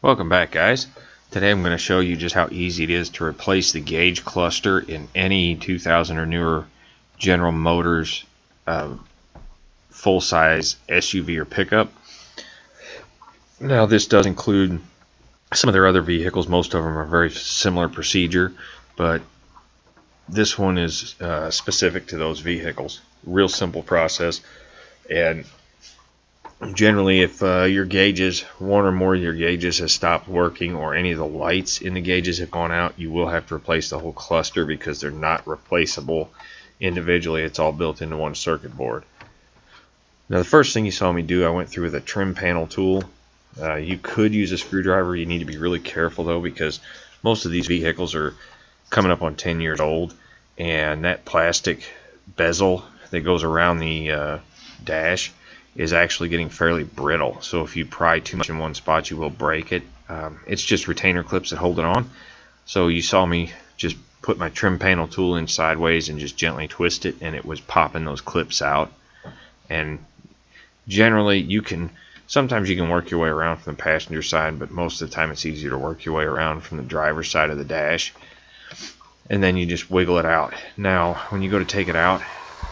Welcome back, guys. Today I'm going to show you just how easy it is to replace the gauge cluster in any 2000 or newer General Motors full-size SUV or pickup. Now this does include some of their other vehicles. Most of them are very similar procedure, but this one is specific to those vehicles. Real simple process, and generally if your gauges, one or more of your gauges has stopped working or any of the lights in the gauges have gone out, you will have to replace the whole cluster because they're not replaceable individually. It's all built into one circuit board. Now the first thing you saw me do, I went through with a trim panel tool. You could use a screwdriver. You need to be really careful though, because most of these vehicles are coming up on 10 years old, and that plastic bezel that goes around the dash is actually getting fairly brittle. So if you pry too much in one spot, you will break it. It's just retainer clips that hold it on. So you saw me just put my trim panel tool in sideways and just gently twist it, and it was popping those clips out. And generally sometimes you can work your way around from the passenger side, but most of the time it's easier to work your way around from the driver's side of the dash. And then you just wiggle it out. Now when you go to take it out,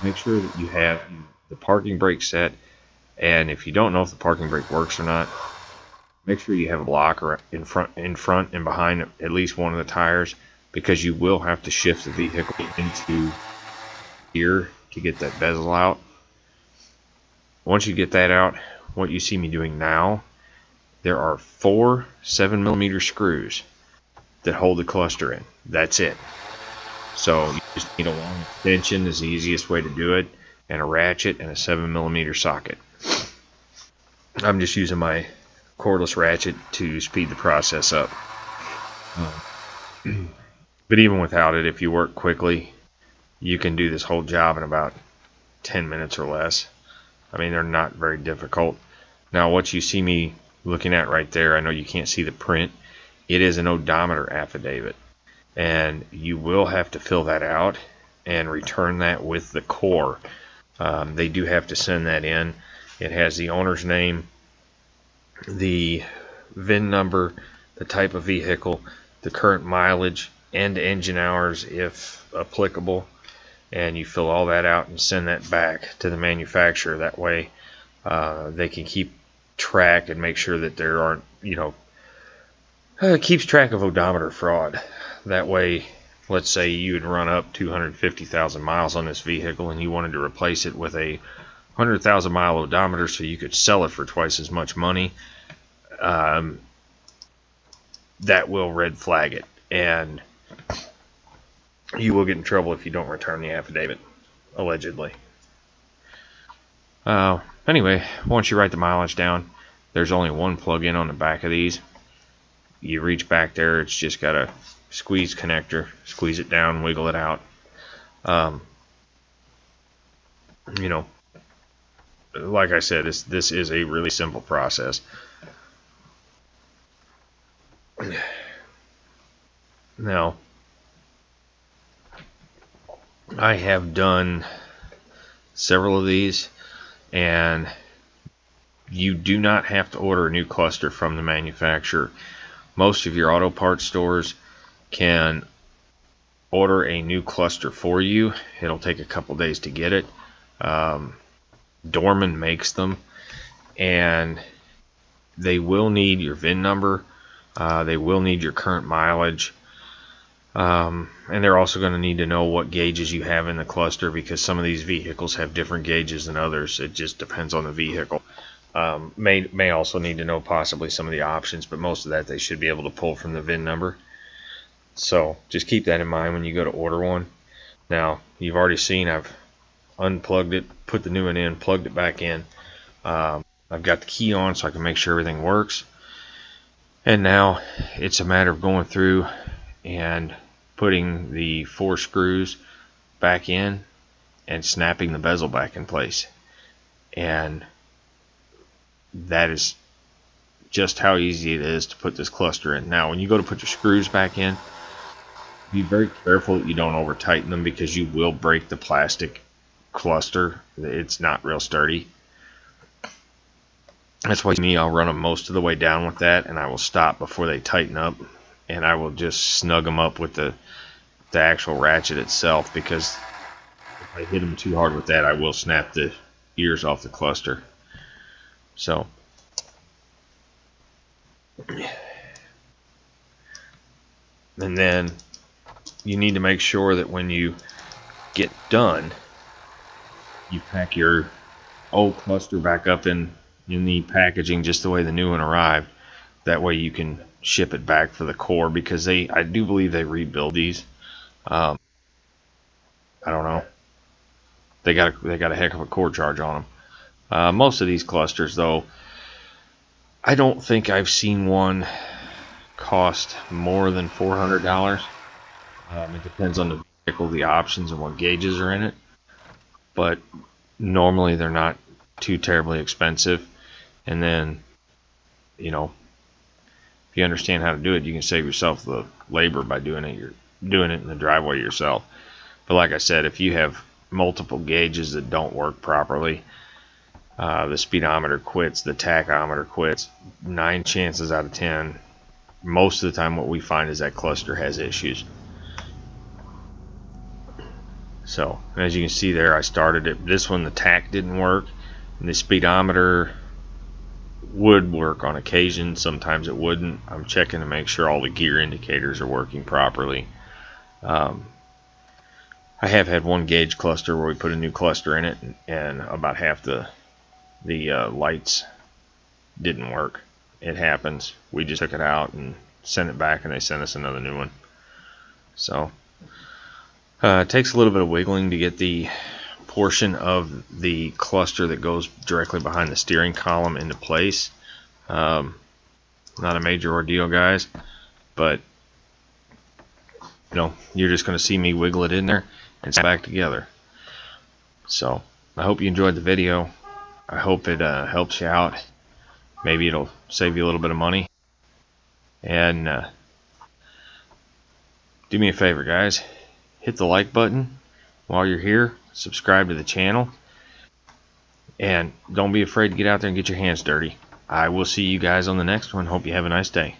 make sure that you have the parking brake set. And if you don't know if the parking brake works or not, make sure you have a blocker in front and behind at least one of the tires, because you will have to shift the vehicle into gear to get that bezel out. Once you get that out, what you see me doing now, there are 4 7mm screws that hold the cluster in. That's it. So you just need a long extension is the easiest way to do it, and a ratchet and a 7mm socket. I'm just using my cordless ratchet to speed the process up. But even without it, if you work quickly, you can do this whole job in about 10 minutes or less. I mean, they're not very difficult. Now what you see me looking at right there, I know you can't see the print. It is an odometer affidavit, and you will have to fill that out and return that with the core. They do have to send that in. It has the owner's name, the VIN number, the type of vehicle, the current mileage, and engine hours if applicable, and you fill all that out and send that back to the manufacturer. That way they can keep track and make sure that there aren't, keeps track of odometer fraud. That way, let's say you had run up 250,000 miles on this vehicle and you wanted to replace it with a 100,000 mile odometer so you could sell it for twice as much money, that will red flag it, and you will get in trouble if you don't return the affidavit, allegedly. Anyway, once you write the mileage down, there's only one plug-in on the back of these. You reach back there, it's just got a squeeze connector, squeeze it down, wiggle it out. Like I said, this is a really simple process. Now, I have done several of these, and you do not have to order a new cluster from the manufacturer. Most of your auto parts stores can order a new cluster for you. It'll take a couple days to get it. Dorman makes them, and they will need your VIN number. They will need your current mileage, and they're also going to need to know what gauges you have in the cluster, because some of these vehicles have different gauges than others. It just depends on the vehicle. May also need to know possibly some of the options, but most of that they should be able to pull from the VIN number. So just keep that in mind when you go to order one. Now you've already seen I've unplugged it, put the new one in, plugged it back in. I've got the key on so I can make sure everything works, and now it's a matter of going through and putting the 4 screws back in and snapping the bezel back in place. And that is just how easy it is to put this cluster in. Now when you go to put your screws back in, be very careful that you don't over tighten them, because you will break the plastic cluster. It's not real sturdy. That's why I'll run them most of the way down with that, and I will stop before they tighten up, and I will just snug them up with the actual ratchet itself, because if I hit them too hard with that, I will snap the ears off the cluster. So and then you need to make sure that when you get done, you pack your old cluster back up in the packaging just the way the new one arrived. That way you can ship it back for the core, because I do believe they rebuild these. I don't know. They got a heck of a core charge on them. Most of these clusters, though, I don't think I've seen one cost more than $400. It depends on the vehicle, the options, and what gauges are in it. But normally they're not too terribly expensive. And then, you know, if you understand how to do it, you can save yourself the labor by doing it. You're doing it in the driveway yourself. But like I said, if you have multiple gauges that don't work properly, the speedometer quits, the tachometer quits, 9 chances out of 10, most of the time what we find is that cluster has issues. So as you can see there, I started it. This one, the tach didn't work, and the speedometer would work on occasion. Sometimes it wouldn't. I'm checking to make sure all the gear indicators are working properly. I have had one gauge cluster where we put a new cluster in it, and about half the lights didn't work. It happens. We just took it out and sent it back, and they sent us another new one. So it takes a little bit of wiggling to get the portion of the cluster that goes directly behind the steering column into place. Not a major ordeal, guys, but you know, you're just going to see me wiggle it in there and snap back together. So I hope you enjoyed the video. I hope it helps you out. Maybe it'll save you a little bit of money. And do me a favor, guys, hit the like button while you're here, subscribe to the channel, and don't be afraid to get out there and get your hands dirty. I will see you guys on the next one. Hope you have a nice day.